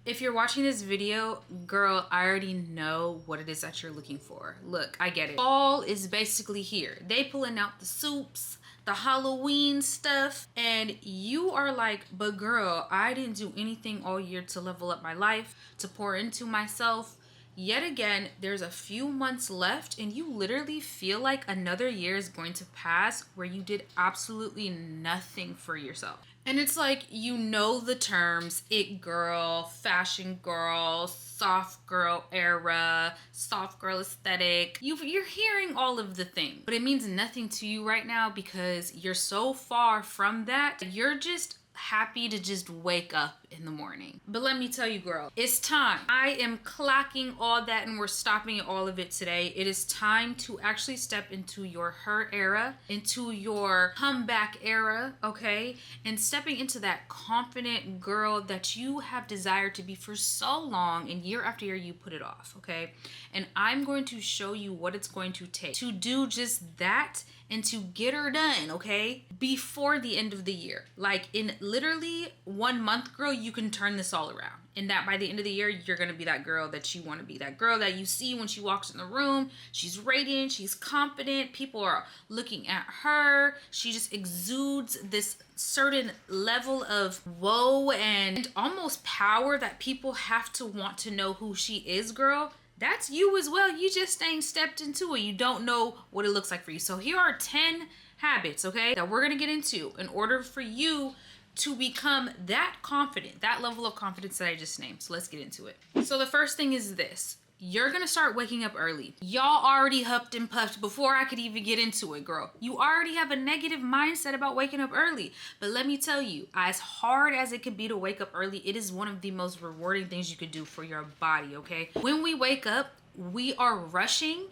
If you're watching this video, girl, I already know what it is that you're looking for. Look, I get it. Fall is basically here. They pulling out the soups, the Halloween stuff, and you are like, but girl, I didn't do anything all year to level up my life, to pour into myself. Yet again, there's a few months left and you literally feel like another year is going to pass where you did absolutely nothing for yourself. And it's like, you know the terms, it girl, fashion girl, soft girl era, soft girl aesthetic. You're hearing all of the things, but it means nothing to you right now because you're so far from that. You're just happy to just wake up in the morning. But let me tell you, girl, it's time. I am clocking all that and we're stopping all of it today. It is time to actually step into your her era, into your comeback era, okay? And stepping into that confident girl that you have desired to be for so long, and year after year you put it off, okay? And I'm going to show you what it's going to take to do just that and to get her done, okay? Before the end of the year. Like in literally 1 month, girl, you can turn this all around. And that by the end of the year, you're gonna be that girl that you wanna be. That girl that you see when she walks in the room. She's radiant, she's confident, people are looking at her. She just exudes this certain level of woe and almost power that people have to want to know who she is, girl. That's you as well. You just ain't stepped into it. You don't know what it looks like for you. So here are 10 habits, okay, that we're gonna get into in order for you to become that confident, that level of confidence that I just named. So let's get into it. So the first thing is this. You're gonna start waking up early. Y'all already huffed and puffed before I could even get into it, girl. You already have a negative mindset about waking up early. But let me tell you, as hard as it could be to wake up early, it is one of the most rewarding things you could do for your body, okay? When we wake up, we are rushing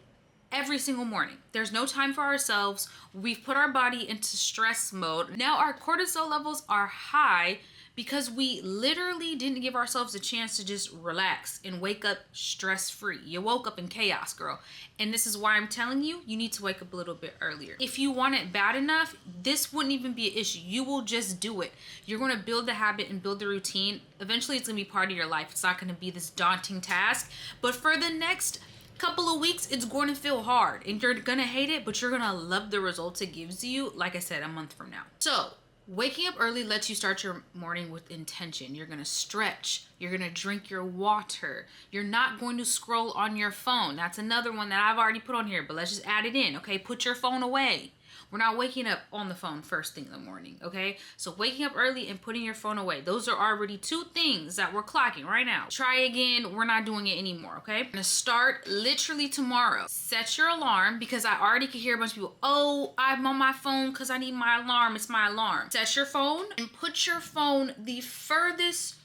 every single morning. There's no time for ourselves. We've put our body into stress mode. Now our cortisol levels are high because we literally didn't give ourselves a chance to just relax and wake up stress-free. You woke up in chaos, girl. And this is why I'm telling you, you need to wake up a little bit earlier. If you want it bad enough, this wouldn't even be an issue. You will just do it. You're going to build the habit and build the routine. Eventually, it's going to be part of your life. It's not going to be this daunting task. But for the next couple of weeks, it's going to feel hard and you're going to hate it, but you're going to love the results it gives you, like I said, a month from now. So waking up early lets you start your morning with intention. You're going to stretch. You're going to drink your water. You're not going to scroll on your phone. That's another one that I've already put on here, but let's just add it in, okay? Put your phone away. We're not waking up on the phone first thing in the morning, okay? So waking up early and putting your phone away. Those are already 2 things that we're clocking right now. Try again. We're not doing it anymore, okay? I'm gonna start literally tomorrow. Set your alarm because I already could hear a bunch of people, oh, I'm on my phone because I need my alarm. It's my alarm. Set your phone and put your phone the furthest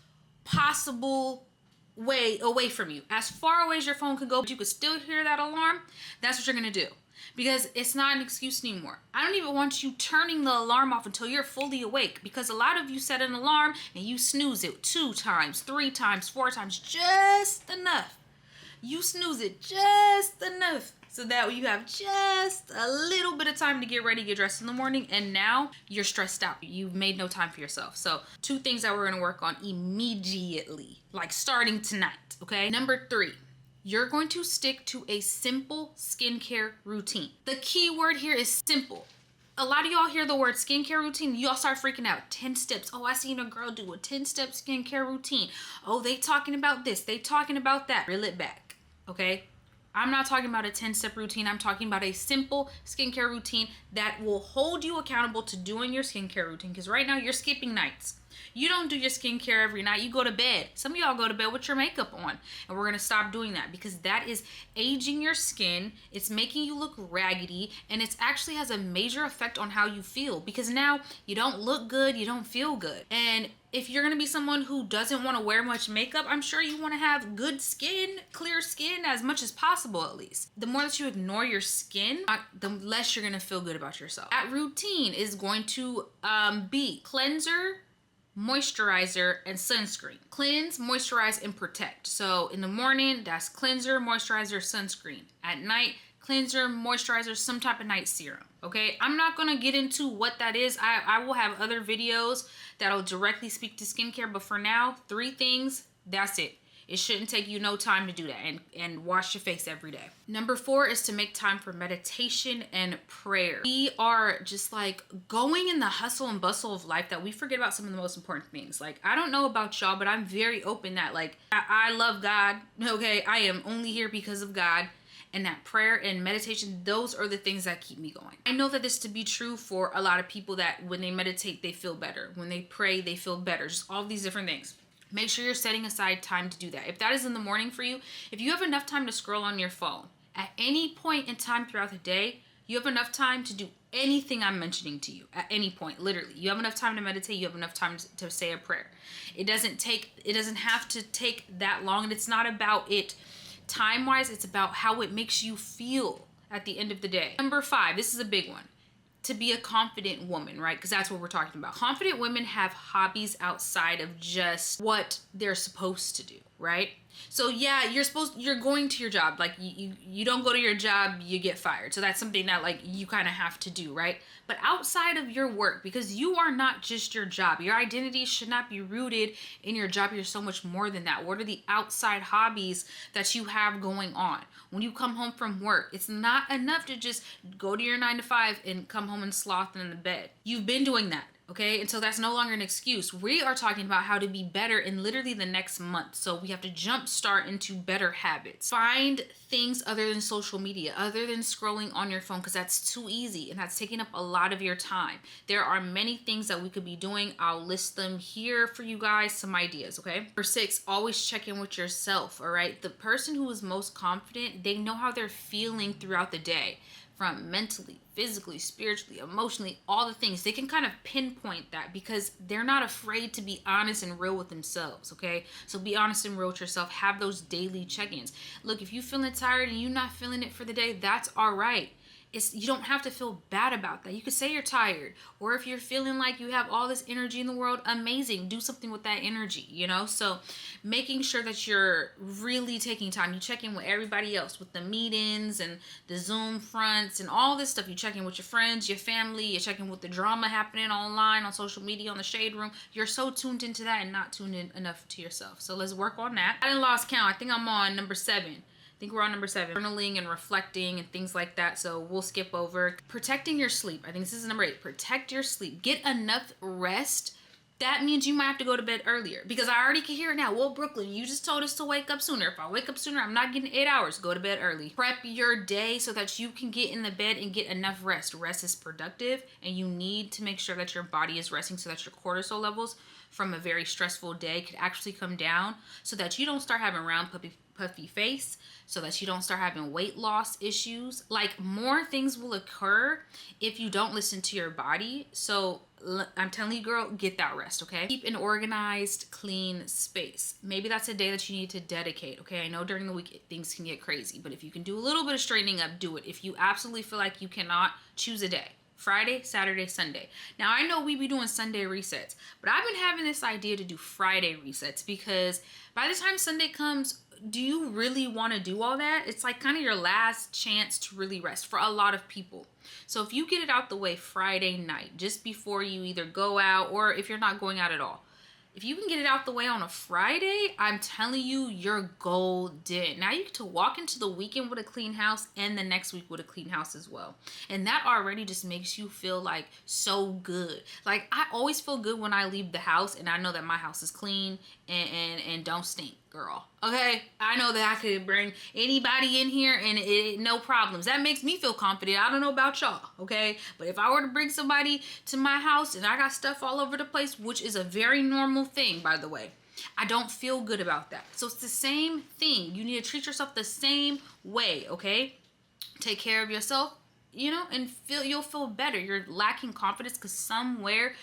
possible way away from you. As far away as your phone could go, but you could still hear that alarm. That's what you're gonna do. Because it's not an excuse anymore. I don't even want you turning the alarm off until you're fully awake. Because a lot of you set an alarm and you snooze it 2 times, 3 times, 4 times, just enough. You snooze it just enough so that you have just a little bit of time to get ready, get dressed in the morning, and now you're stressed out. You've made no time for yourself. So 2 things that we're gonna work on immediately, like starting tonight, okay? Number 3. You're going to stick to a simple skincare routine. The key word here is simple. A lot of y'all hear the word skincare routine, y'all start freaking out. 10 steps. Oh, I seen a girl do a 10-step skincare routine. Oh, they talking about this, they talking about that. Reel it back, okay? I'm not talking about a 10-step routine. I'm talking about a simple skincare routine that will hold you accountable to doing your skincare routine. Because right now you're skipping nights. You don't do your skincare every night. You go to bed. Some of y'all go to bed with your makeup on. And we're going to stop doing that because that is aging your skin. It's making you look raggedy. And it actually has a major effect on how you feel. Because now you don't look good. You don't feel good. And if you're going to be someone who doesn't want to wear much makeup, I'm sure you want to have good skin, clear skin as much as possible at least. The more that you ignore your skin, the less you're going to feel good about yourself. That routine is going to be cleanser, moisturizer, and sunscreen. Cleanse, moisturize, and protect. So in the morning, that's cleanser, moisturizer, sunscreen. At night, cleanser, moisturizer, some type of night serum. Okay, I'm not gonna get into what that is. I will have other videos that'll directly speak to skincare, but for now, 3 things That's it. It shouldn't take you no time to do that, and wash your face every day. Number 4 is to make time for meditation and prayer. We are just like going in the hustle and bustle of life that we forget about some of the most important things. Like, I don't know about y'all, but I'm very open that like I love God. Okay, I am only here because of God. And that prayer and meditation, those are the things that keep me going. I know that this to be true for a lot of people, that when they meditate, they feel better. When they pray, they feel better. Just all these different things. Make sure you're setting aside time to do that. If that is in the morning for you, if you have enough time to scroll on your phone at any point in time throughout the day, you have enough time to do anything I'm mentioning to you at any point. Literally, you have enough time to meditate. You have enough time to say a prayer. It doesn't have to take that long, and it's not about it time-wise. It's about how it makes you feel at the end of the day. Number 5, this is a big one. To be a confident woman, right? Because that's what we're talking about. Confident women have hobbies outside of just what they're supposed to do, right? So yeah, you're going to your job. Like you don't go to your job, you get fired. So that's something that like you kind of have to do, right? But outside of your work, because you are not just your job, your identity should not be rooted in your job. You're so much more than that. What are the outside hobbies that you have going on? When you come home from work, it's not enough to just go to your 9 to 5 and come home and sloth in the bed. You've been doing that. Okay, and so that's no longer an excuse. We are talking about how to be better in literally the next month. So we have to jump start into better habits. Find things other than social media, other than scrolling on your phone, because that's too easy and that's taking up a lot of your time. There are many things that we could be doing. I'll list them here for you guys, some ideas, okay? Number 6, always check in with yourself, all right? The person who is most confident, they know how they're feeling throughout the day. From mentally, physically, spiritually, emotionally, all the things. They can kind of pinpoint that because they're not afraid to be honest and real with themselves, okay? So be honest and real with yourself. Have those daily check-ins. Look, if you're feeling tired and you're not feeling it for the day, that's all right. You don't have to feel bad about that. You could say you're tired, or if you're feeling like you have all this energy in the world, amazing. Do something with that energy, you know? So making sure that you're really taking time. You check in with everybody else, with the meetings and the Zoom fronts and all this stuff. You check in with your friends, your family. You check in with the drama happening online, on social media, on the shade room. You're so tuned into that and not tuned in enough to yourself. So let's work on that. I didn't lost count. I think I'm on number 7. I think we're on number 7, journaling and reflecting and things like that. So we'll skip over. Protecting your sleep. I think this is number 8. Protect your sleep. Get enough rest. That means you might have to go to bed earlier, because I already can hear it now. Well, Brooklyn, you just told us to wake up sooner. If I wake up sooner, I'm not getting 8 hours. Go to bed early. Prep your day so that you can get in the bed and get enough rest. Rest is productive, and you need to make sure that your body is resting so that your cortisol levels from a very stressful day could actually come down, so that you don't start having round puffy face, so that you don't start having weight loss issues. Like, more things will occur if you don't listen to your body. So I'm telling you, girl, get that rest, okay? Keep an organized, clean space. Maybe that's a day that you need to dedicate, okay? I know during the week things can get crazy, but if you can do a little bit of straightening up, do it. If you absolutely feel like you cannot, choose a day. Friday, Saturday, Sunday. Now, I know we be doing Sunday resets, but I've been having this idea to do Friday resets, because by the time Sunday comes, do you really want to do all that? It's like kind of your last chance to really rest for a lot of people. So if you get it out the way Friday night, just before you either go out, or if you're not going out at all, if you can get it out the way on a Friday, I'm telling you, you're golden. Now you get to walk into the weekend with a clean house, and the next week with a clean house as well. And that already just makes you feel like so good. Like, I always feel good when I leave the house and I know that my house is clean and don't stink, girl. Okay? I know that I could bring anybody in here and no problems. That makes me feel confident. I don't know about y'all, okay? But if I were to bring somebody to my house and I got stuff all over the place, which is a very normal thing, by the way, I don't feel good about that. So it's the same thing. You need to treat yourself the same way, okay? Take care of yourself, you know, and you'll feel better. You're lacking confidence because somewhere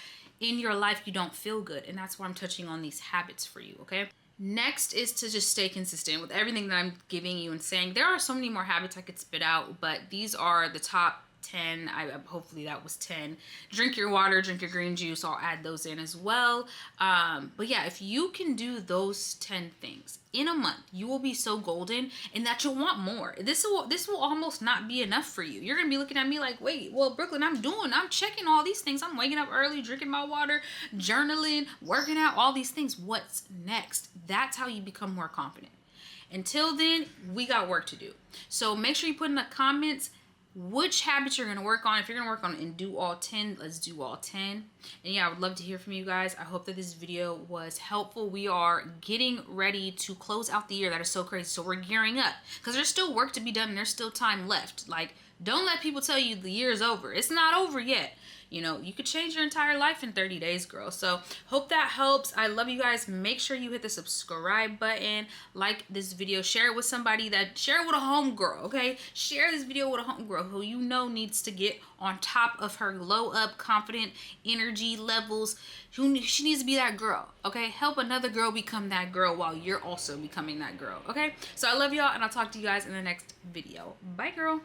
in your life you don't feel good, and that's why I'm touching on these habits for you, okay? Next is to just stay consistent with everything that I'm giving you and saying. There are so many more habits I could spit out, but these are the top 10. Hopefully that was 10. Drink your water, drink your green juice. I'll add those in as well. But yeah, if you can do those 10 things in a month, you will be so golden, and that you'll want more. This will almost not be enough for you. You're gonna be looking at me like, wait, well, Brooklyn, I'm checking all these things. I'm waking up early, drinking my water, journaling, working out, all these things. What's next? That's how you become more confident. Until then, we got work to do. So make sure you put in the comments which habits you're going to work on. If you're going to work on it and do all 10, let's do all 10. And yeah, I would love to hear from you guys. I hope that this video was helpful. We are getting ready to close out the year. That is so crazy. So we're gearing up because there's still work to be done and there's still time left. Like, don't let people tell you the year is over. It's not over yet. You know, you could change your entire life in 30 days, girl. So hope that helps. I love you guys. Make sure you hit the subscribe button, like this video, share it with somebody share it with a homegirl, okay? Share this video with a homegirl who you know needs to get on top of her glow up, confident energy levels. She needs to be that girl, okay? Help another girl become that girl while you're also becoming that girl, okay? So I love y'all, and I'll talk to you guys in the next video. Bye, girl.